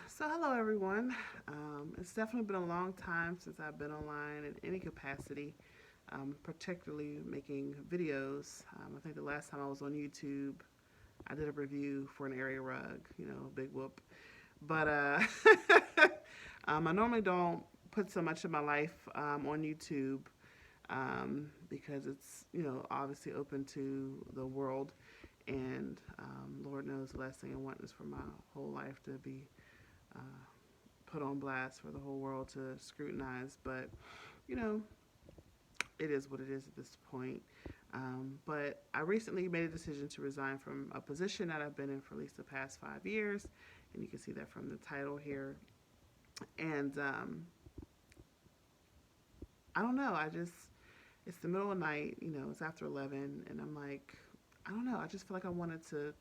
So, hello everyone. It's definitely been a long time since I've been online in any capacity, particularly making videos. I think the last time I was on YouTube, I did a review for an area rug, big whoop. But I normally don't put so much of my life on YouTube because it's, obviously open to the world. And Lord knows the last thing I want is for my whole life to be uh, put on blast for the whole world to scrutinize. But, you know, it is what it is at this point. But I recently made a decision to resign from a position that I've been in for at least the past 5 years. And you can see that from the title here. And I don't know. It's the middle of the night, it's after 11. And I'm like, I don't know. I just feel like I wanted to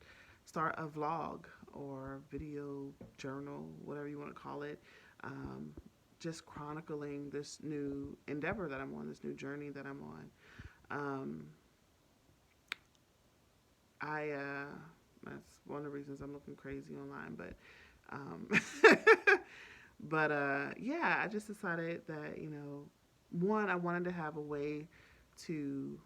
start a vlog or video journal, whatever you want to call it, um, just chronicling this new endeavor that I'm on, this new journey that I'm on. Um, that's one of the reasons I'm looking crazy online, but, um, yeah, I just decided that, one, I wanted to have a way to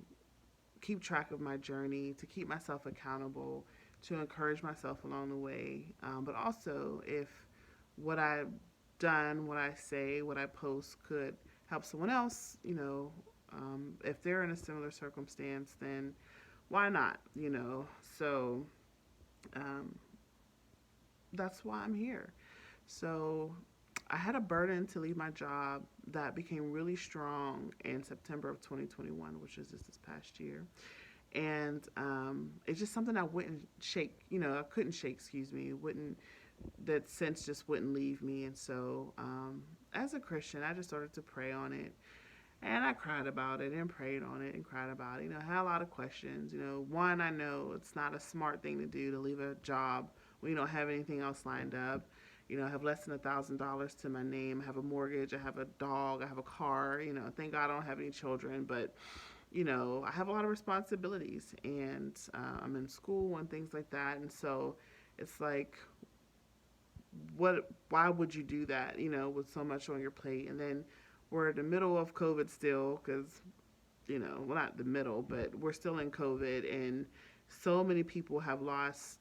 keep track of my journey, to keep myself accountable, to encourage myself along the way. But also, if what I've done, what I say, what I post could help someone else, if they're in a similar circumstance, then why not? So um, that's why I'm here. So I had a burden to leave my job that became really strong in September of 2021, which is this past year. And it's just something I wouldn't shake, I couldn't shake, excuse me, wouldn't, that sense just wouldn't leave me. And so as a Christian, I just started to pray on it. And I cried about it and prayed on it and cried about it. I had a lot of questions. One, I know it's not a smart thing to do to leave a job when you don't have anything else lined up. I have less than $1,000 to my name. I have a mortgage. I have a dog. I have a car. Thank God I don't have any children. But I have a lot of responsibilities and I'm in school and things like that. And so it's like, why would you do that, with so much on your plate? And then we're in the middle of COVID still because, well, not the middle, but we're still in COVID. And so many people have lost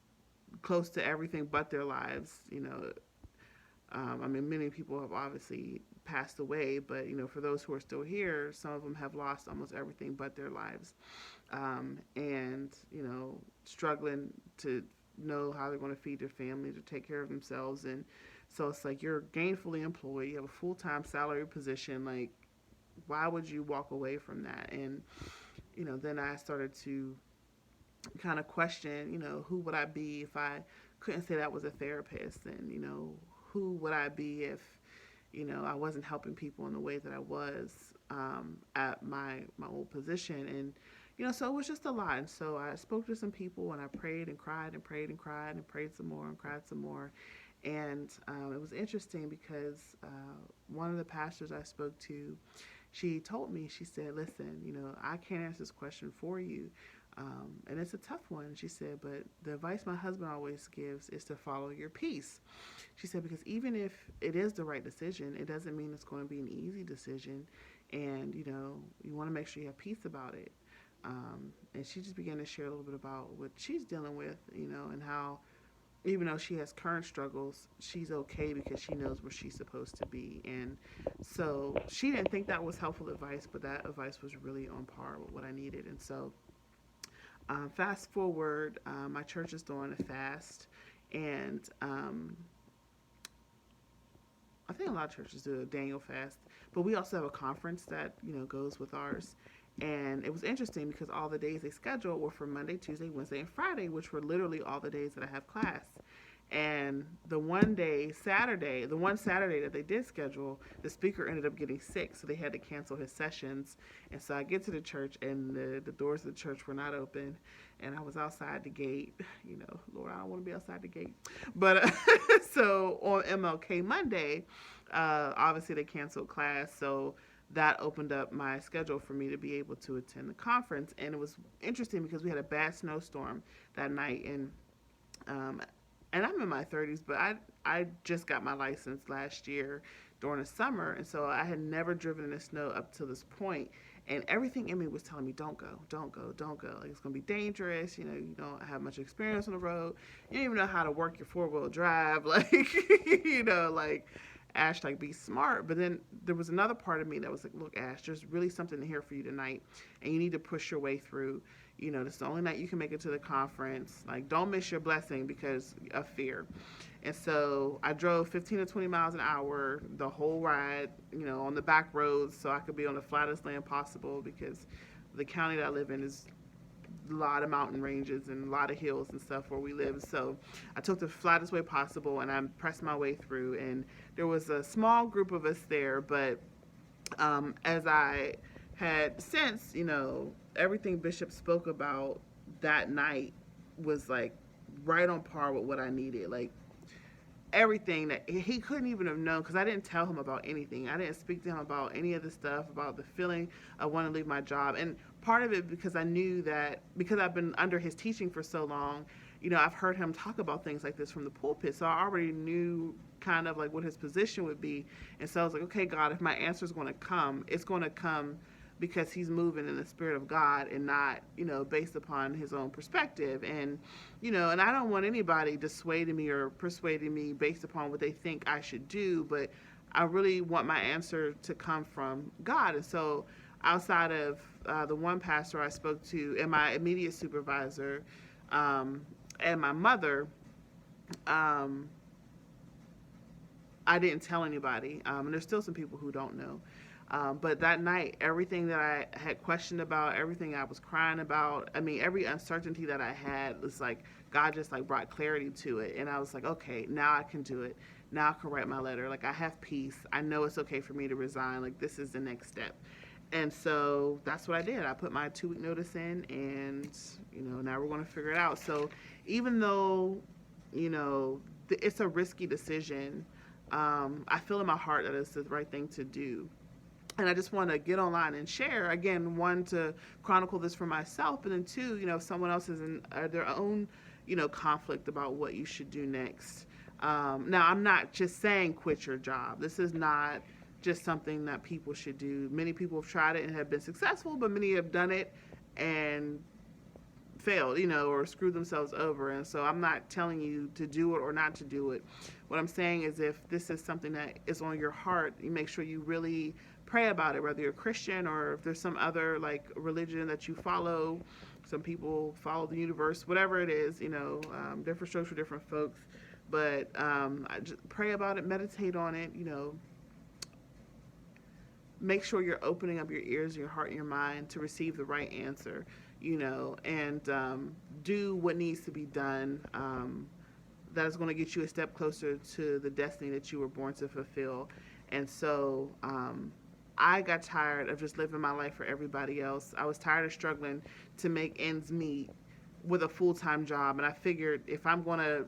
close to everything but their lives. I mean, many people have obviously passed away, but for those who are still here, some of them have lost almost everything but their lives, and struggling to know how they're going to feed their family, to take care of themselves, and so it's like you're gainfully employed, you have a full time salary position, like why would you walk away from that? And then I started to kind of question, who would I be if I couldn't say that I was a therapist, and who would I be if I wasn't helping people in the way that I was at my old position, and so it was just a lot. And so I spoke to some people, and I prayed and cried and prayed and cried and prayed some more and cried some more, and it was interesting because one of the pastors I spoke to, she told me, she said, "Listen, I can't answer this question for you." And it's a tough one. She said, but the advice my husband always gives is to follow your peace. She said, because even if it is the right decision, it doesn't mean it's going to be an easy decision. And, you want to make sure you have peace about it. And she just began to share a little bit about what she's dealing with, and how even though she has current struggles, she's okay because she knows where she's supposed to be. And so she didn't think that was helpful advice, but that advice was really on par with what I needed. And so fast forward, my church is doing a fast, and I think a lot of churches do a Daniel fast, but we also have a conference that goes with ours. And it was interesting because all the days they scheduled were for Monday, Tuesday, Wednesday, and Friday, which were literally all the days that I have class. And the one Saturday that they did schedule, the speaker ended up getting sick, so they had to cancel his sessions. And so I get to the church, and the doors of the church were not open, and I was outside the gate. Lord, I don't want to be outside the gate. But so on MLK Monday, obviously they canceled class, so that opened up my schedule for me to be able to attend the conference. And it was interesting because we had a bad snowstorm that night, and um, and I'm in my 30s, but I just got my license last year during the summer, and so I had never driven in the snow up to this point. And everything in me was telling me, don't go, don't go, don't go. Like, it's going to be dangerous. You know, you don't have much experience on the road. You don't even know how to work your four-wheel drive. Like, like, Ash, like, be smart. But then there was another part of me that was like, look, Ash, there's really something here for you tonight, and you need to push your way through. This is the only night you can make it to the conference. Like, don't miss your blessing because of fear. And so I drove 15 to 20 miles an hour the whole ride, on the back roads so I could be on the flattest land possible, because the county that I live in is a lot of mountain ranges and a lot of hills and stuff where we live. So I took the flattest way possible, and I pressed my way through. And there was a small group of us there, but as I had since, everything Bishop spoke about that night was like right on par with what I needed. Like, everything that he couldn't even have known, because I didn't tell him about anything. I didn't speak to him about any of the stuff, about the feeling I want to leave my job. And part of it because I knew that, because I've been under his teaching for so long, I've heard him talk about things like this from the pulpit. So I already knew kind of like what his position would be. And so I was like, okay, God, if my answer is going to come, it's going to come because he's moving in the spirit of God and not, based upon his own perspective. And, and I don't want anybody dissuading me or persuading me based upon what they think I should do, but I really want my answer to come from God. And so outside of the one pastor I spoke to and my immediate supervisor, and my mother, I didn't tell anybody. And there's still some people who don't know. But that night, everything that I had questioned about, everything I was crying about, every uncertainty that I had, was like God just like brought clarity to it. And I was like, okay, now I can do it. Now I can write my letter. Like, I have peace. I know it's okay for me to resign. Like, this is the next step. And so that's what I did. I put my 2-week notice in, and, now we're going to figure it out. So even though, it's a risky decision, I feel in my heart that it's the right thing to do. And I just want to get online and share, again, one, to chronicle this for myself, but then two, if someone else is in their own, conflict about what you should do next. Now, I'm not just saying quit your job. This is not just something that people should do. Many people have tried it and have been successful, but many have done it and failed, or screwed themselves over. And so I'm not telling you to do it or not to do it. What I'm saying is, if this is something that is on your heart, you make sure you really pray about it, whether you're a Christian or if there's some other like religion that you follow. Some people follow the universe, whatever it is, different strokes for different folks. But I just pray about it, meditate on it, make sure you're opening up your ears, your heart, and your mind to receive the right answer, and do what needs to be done, that is going to get you a step closer to the destiny that you were born to fulfill. And so I got tired of just living my life for everybody else. I was tired of struggling to make ends meet with a full-time job. And I figured, if I'm going to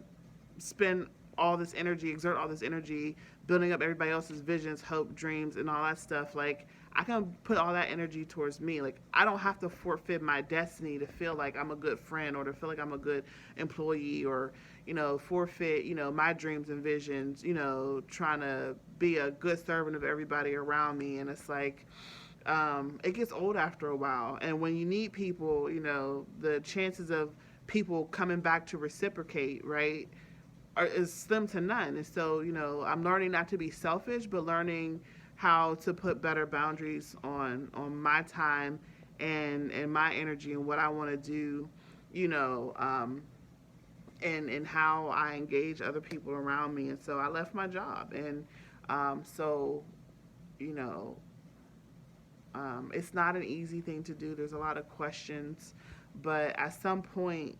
spend all this energy, exert all this energy, building up everybody else's visions, hope, dreams, and all that stuff, like, I can put all that energy towards me. Like, I don't have to forfeit my destiny to feel like I'm a good friend, or to feel like I'm a good employee, or, forfeit, my dreams and visions, trying to be a good servant of everybody around me. And it's like, it gets old after a while. And when you need people, the chances of people coming back to reciprocate, right, is slim to none. And so, I'm learning not to be selfish, but learning how to put better boundaries on my time and my energy and what I want to do, and how I engage other people around me. And so I left my job. And so, it's not an easy thing to do. There's a lot of questions. But at some point,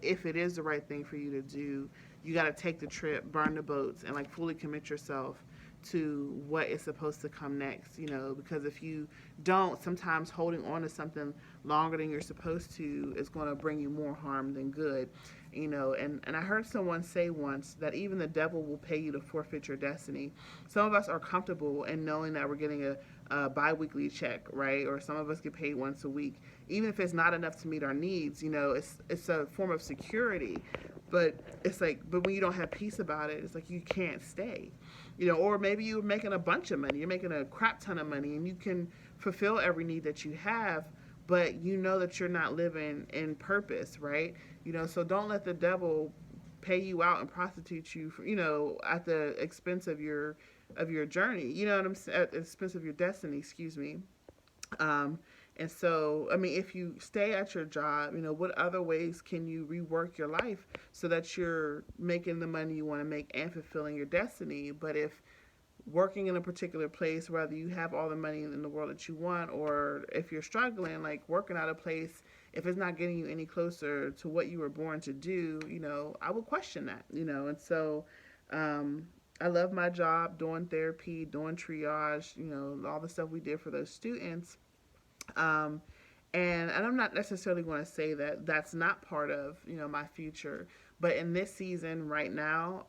if it is the right thing for you to do, you got to take the trip, burn the boats, and like fully commit yourself to what is supposed to come next, because if you don't, sometimes holding on to something longer than you're supposed to is going to bring you more harm than good, and I heard someone say once that even the devil will pay you to forfeit your destiny. Some of us are comfortable in knowing that we're getting a bi-weekly check, right? Or some of us get paid once a week. Even if it's not enough to meet our needs, it's a form of security. But it's like, but when you don't have peace about it, it's like you can't stay, or maybe you're making a bunch of money, you're making a crap ton of money, and you can fulfill every need that you have, but you know that you're not living in purpose, right? So don't let the devil pay you out and prostitute you for, at the expense of your journey. You know what I'm saying? At the expense of your destiny, excuse me. Um, and so, I mean, if you stay at your job, what other ways can you rework your life so that you're making the money you want to make and fulfilling your destiny? But if working in a particular place, whether you have all the money in the world that you want, or if you're struggling, like working at a place, if it's not getting you any closer to what you were born to do, I would question that. And so, um, I love my job, doing therapy, doing triage, all the stuff we did for those students. Um, and I'm not necessarily going to say that that's not part of my future, but in this season right now,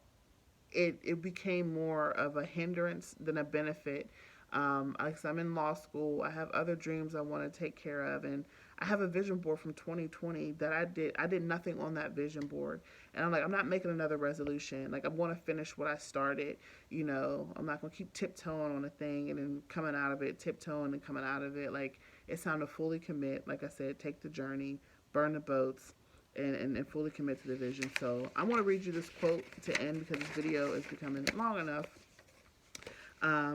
it became more of a hindrance than a benefit. Like I'm in law school, I have other dreams I want to take care of, and I have a vision board from 2020 that I did nothing on that vision board, and I'm like, I'm not making another resolution. Like I'm going to finish what I started. I'm not going to keep tiptoeing on a thing and then coming out of it, tiptoeing and coming out of it. Like it's time to fully commit. Like I said, take the journey, burn the boats, and fully commit to the vision. So I want to read you this quote to end because this video is becoming long enough.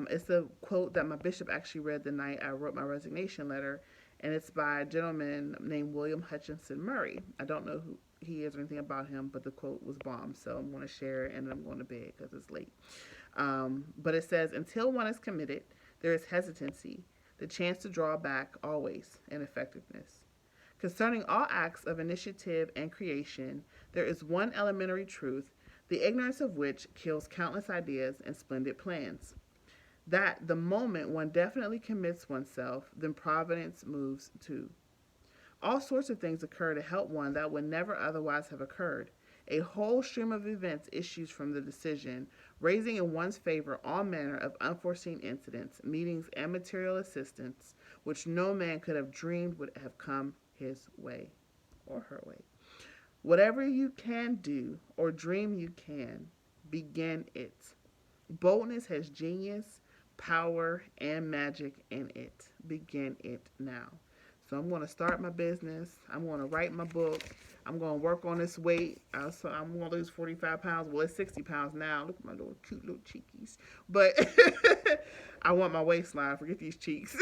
It's a quote that my bishop actually read the night I wrote my resignation letter, and it's by a gentleman named William Hutchinson Murray. I don't know who he is or anything about him, but the quote was bomb, so I'm going to share it, and then I'm going to bed because it's late. But it says, until one is committed, there is hesitancy, the chance to draw back always, and effectiveness. Concerning all acts of initiative and creation, there is one elementary truth, the ignorance of which kills countless ideas and splendid plans. That the moment one definitely commits oneself, then providence moves too. All sorts of things occur to help one that would never otherwise have occurred. A whole stream of events issues from the decision, raising in one's favor all manner of unforeseen incidents, meetings, and material assistance, which no man could have dreamed would have come his way or her way. Whatever you can do or dream you can, begin it. Boldness has genius, power, and magic in it. Begin it now. So I'm going to start my business. I'm going to write my book. I'm going to work on this weight. So I'm going to lose 45 pounds. Well, it's 60 pounds now. Look at my little cute little cheekies. But I want my waistline. Forget these cheeks.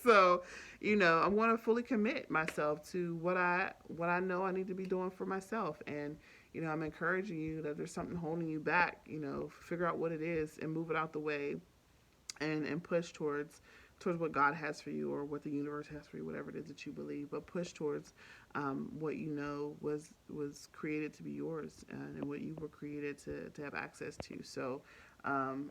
So, I'm going to fully commit myself to what I know I need to be doing for myself. And, I'm encouraging you that there's something holding you back, figure out what it is and move it out the way and push towards what God has for you or what the universe has for you, whatever it is that you believe, but push towards what was created to be yours and what you were created to have access to. So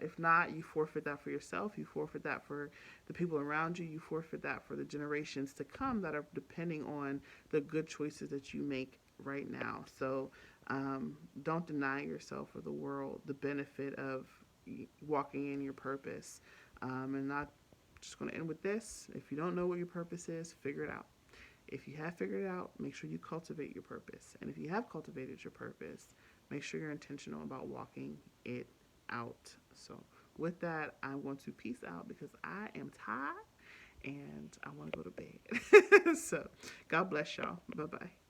if not, you forfeit that for yourself, you forfeit that for the people around you, you forfeit that for the generations to come that are depending on the good choices that you make right now. So don't deny yourself or the world the benefit of walking in your purpose. And not just going to end with this. If you don't know what your purpose is, figure it out. If you have figured it out, make sure you cultivate your purpose. And if you have cultivated your purpose, make sure you're intentional about walking it out. So with that, I'm going to peace out because I am tired and I want to go to bed. So God bless y'all. Bye-bye.